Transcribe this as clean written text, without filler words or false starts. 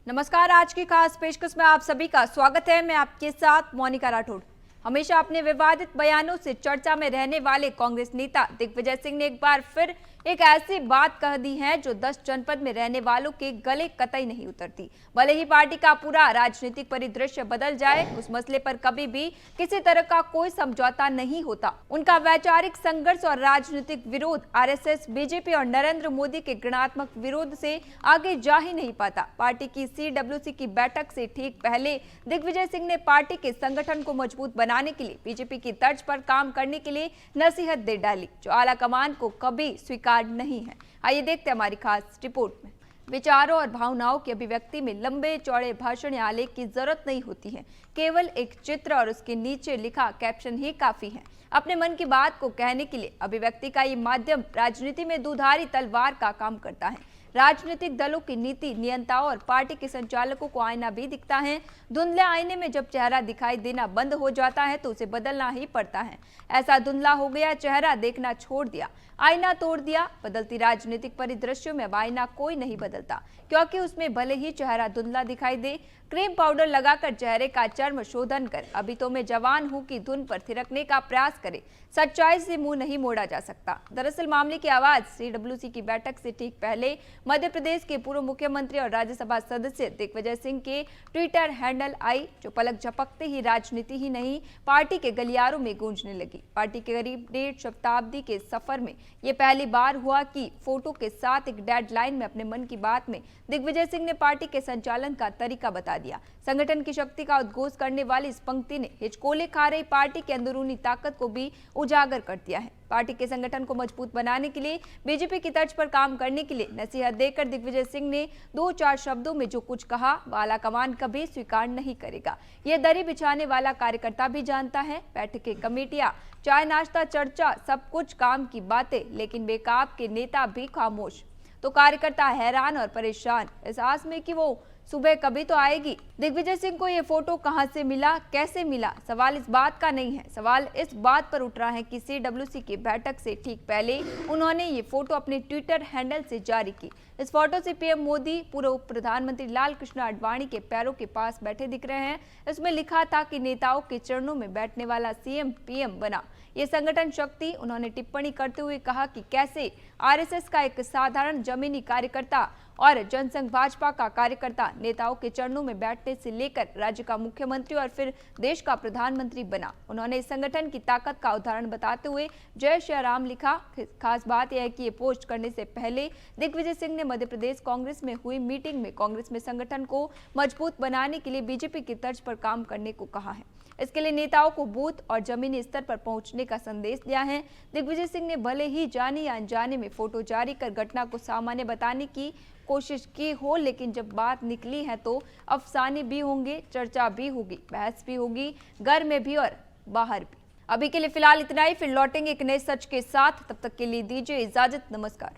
नमस्कार। आज की खास पेशकश में आप सभी का स्वागत है। मैं आपके साथ मोनिका राठौड़। हमेशा अपने विवादित बयानों से चर्चा में रहने वाले कांग्रेस नेता दिग्विजय सिंह ने एक बार फिर एक ऐसी बात कह दी है जो 10 जनपद में रहने वालों के गले कतई नहीं उतरती। भले ही पार्टी का पूरा राजनीतिक परिदृश्य बदल जाए, उस मसले पर कभी भी किसी तरह का कोई समझौता नहीं होता। उनका वैचारिक संघर्ष और राजनीतिक विरोध आरएसएस, बीजेपी और नरेंद्र मोदी के घृणात्मक विरोध से आगे जा ही नहीं पाता। पार्टी की CWC की बैठक से ठीक पहले दिग्विजय सिंह ने पार्टी के संगठन को मजबूत बनाने के लिए बीजेपी की तर्ज पर काम करने के लिए नसीहत दे डाली, जो आला कमान को कभी स्वीकार नहीं है। आइए देखते हैं हमारी खास रिपोर्ट में। विचारों और भावनाओं की अभिव्यक्ति में लंबे चौड़े भाषण या आलेख की जरूरत नहीं होती है। केवल एक चित्र और उसके नीचे लिखा कैप्शन ही काफी है। अपने मन की बात को कहने के लिए अभिव्यक्ति का ये माध्यम राजनीति में दुधारी तलवार का काम करता है। राजनीतिक दलों की नीति नियंताओं और पार्टी के संचालकों को आईना भी दिखता है। धुंधले आईने में जब चेहरा दिखाई देना बंद हो जाता है तो उसे बदलना ही पड़ता है। ऐसा धुंधला हो गया, चेहरा देखना छोड़ दिया, आईना तोड़ दिया। बदलती राजनीतिक परिदृश्यों में अब आईना कोई नहीं बदलता, क्योंकि उसमें भले ही चेहरा धुंधला दिखाई दे, क्रीम पाउडर लगाकर चेहरे का चर्म शोधन कर अभी तो मैं जवान हूं की धुन पर थिरकने का प्रयास करे, सच्चाई से मुंह नहीं मोड़ा जा सकता। दरअसल मामले की आवाज CWC की बैठक से ठीक पहले मध्य प्रदेश के पूर्व मुख्यमंत्री और राज्यसभा सदस्य दिग्विजय सिंह के ट्विटर हैंडल आई, जो पलक झपकते ही राजनीति ही नहीं पार्टी के गलियारों में गूंजने लगी। पार्टी के करीब 1.5 शताब्दी के सफर में ये पहली बार हुआ कि फोटो के साथ एक डेडलाइन में अपने मन की बात में दिग्विजय सिंह ने पार्टी के संचालन का तरीका बता दिया। संगठन की शक्ति का उद्घोष करने वाली इस पंक्ति ने हिचकोले खा रही पार्टी की अंदरूनी ताकत को भी उजागर कर दिया है। पार्टी के संगठन को मजबूत बनाने के लिए बीजेपी की तर्ज पर काम करने के लिए नसीहत देकर दिग्विजय सिंह ने 2-4 शब्दों में जो कुछ कहा, वाला कमान कभी स्वीकार नहीं करेगा। ये दरी बिछाने वाला कार्यकर्ता भी जानता है। बैठकें, कमेटियां, चाय नाश्ता, चर्चा, सब कुछ काम की बातें, लेकिन बेकाब के नेता भी खामोश। तो कार्यकर्ता हैरान और परेशान, इस आस में कि वो सुबह कभी तो आएगी। दिग्विजय सिंह को ये फोटो कहां से मिला, कैसे मिला, सवाल इस बात का नहीं है। सवाल इस बात पर उठ रहा है कि CWC की बैठक से ठीक पहले उन्होंने ये फोटो अपने ट्विटर हैंडल से जारी की। इस फोटो से PM मोदी पूर्व प्रधानमंत्री लाल कृष्ण आडवाणी के पैरों के पास बैठे दिख रहे हैं। इसमें लिखा था कि नेताओं के चरणों में बैठने वाला CM PM बना ये संगठन शक्ति। उन्होंने टिप्पणी करते हुए कहा कि कैसे RSS का एक साधारण जमीनी कार्यकर्ता और जनसंघ भाजपा का कार्यकर्ता नेताओं के चरणों में बैठने से लेकर राज्य का मुख्यमंत्री और फिर देश का प्रधानमंत्री बना। उन्होंने इस संगठन की ताकत का उदाहरण बताते हुए जय श्री राम लिखा। खास बात यह है कि ये पोस्ट करने से पहले दिग्विजय सिंह ने मध्य प्रदेश कांग्रेस में हुई मीटिंग में कांग्रेस में संगठन को मजबूत बनाने के लिए बीजेपी की तर्ज पर काम करने को कहा है। इसके लिए नेताओं को बूथ और जमीनी स्तर पर पहुंचने का संदेश दिया है। दिग्विजय सिंह ने भले ही जाने या अनजाने में फोटो जारी कर घटना को सामान्य बताने की कोशिश की हो, लेकिन जब बात निकली है तो अफसाने भी होंगे, चर्चा भी होगी, बहस भी होगी, घर में भी और बाहर भी। अभी के लिए फिलहाल इतना ही, फिर लौटेंगे एक नए सच के साथ। तब तक के लिए दीजिए इजाजत। नमस्कार।